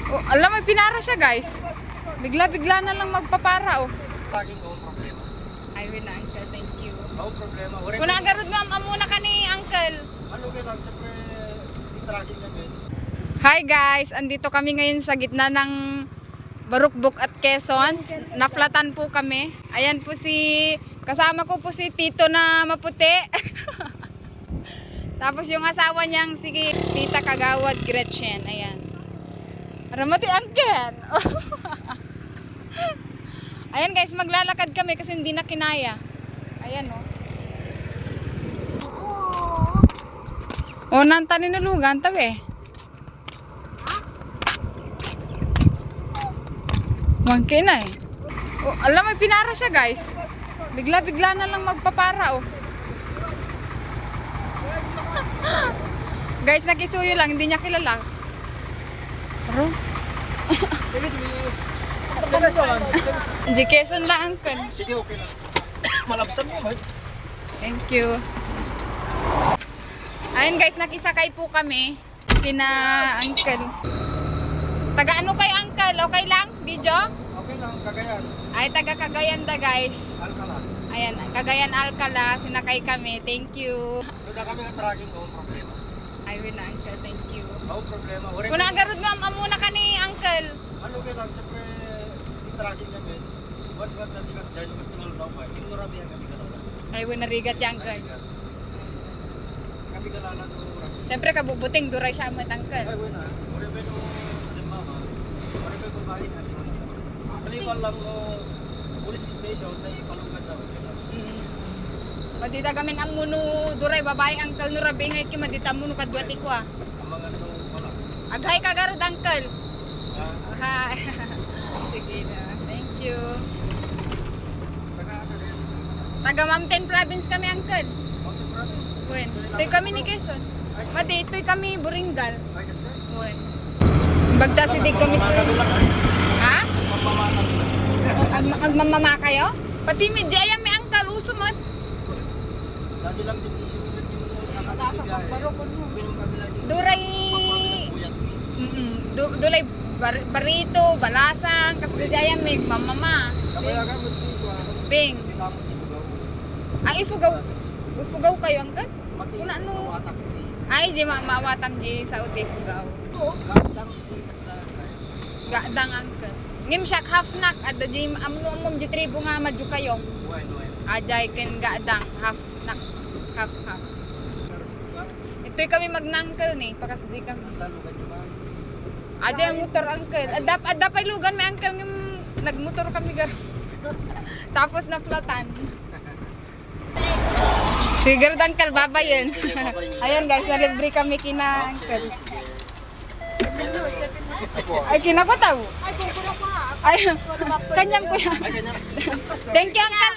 Oh, alam mo, pinara siya guys. Bigla-bigla na lang magpapara oh. Tracking ko problema. Ay, wala uncle, thank you. No problema. Kung nagarod nga muna ka ni uncle. Ano kaya lang, siyempre, tracking namin. Hi guys, andito kami ngayon sa gitna ng Barukbok at Quezon. Naflatan po kami. Ayan po kasama ko po si Tito na maputi. Tapos yung asawa niyang si Tita Kagawad Gretchen. Ayan. Ramati angken. Ayan guys, maglalakad kami kasi hindi na kinaya. Ayan oh. O nanta ninulugan tabi. Mangkin na eh. Oh, alam mo, pinara siya guys. Bigla-bigla na lang magpapara oh. Guys, nakisuyo lang, hindi niya kilala. Pero? Quezon lang uncle. Sige, okay lang. Malabsan mo, man. Thank you. Ayun guys, nakisakay po kami kina uncle. Taga ano kay uncle? Okay lang? Video? Okay lang, Cagayan. Ay, taga Cagayan da guys. Alcala. Ayan, Cagayan Alcala. Sinakay kami. Thank you. Doon na kami ang tracking ko problema. Ay, wala uncle. Thank you. No problema. Kung nagarod nga muna ka ni uncle. Ano kaya lang, siyempre, tracking namin. Once nga natigas dyan, yung customer daw pa, kinurami ang kami gano'n. Ay, wala rigat yung uncle. Kami galala no rami. Siyempre, kabubuting duray siya mo uncle. Ay, wala. Uri ba no, halimbawa, uri ba babae na, halimbawa lang no, police station, tayo palungkat daw. Madita gamin ang muno duray babae uncle no rabi ngay ki madita muno kadwati ko ah. Ang mga no, wala. Aghay ka garod uncle. Ah, Hi. Sige na. Thank you. taga-ano rin. Taga Mountain Province kami uncle. Mountain Province. Wen. Toy kami ni Quezon. Madi toy kami Buringal. Ay, gusto. Wen. Bagta si dig kami. Ha? Agmamama kayo? Pati medya yan may uncle usumot. Dati lang din isip ko din yung nasa pagbaro ko no. Duray. Dulay barito, balasang, kasi dyan may mamama. Kabayagan mo dito. Bing. Tinamot dito. Ang ifugaw kayo angkat? Kung ano? Ay, di mawatam di sa uti ifugaw. Gadang angkat. Ngim siya half-nak, at di amum di tribo nga madyo kayong. Ajay ken gadang, half-nak, half-half. Ito'y kami magnangkel ni, pakasdi kami. Ajay ang motor uncle. Adap ay lugan may uncle ng nagmotor kami gar. Tapos na flatan. Sige garod uncle, babayin. Ayan guys, nalibre kami kina uncle. Ay kinako taw. Ay kanyang kuya. Thank you uncle.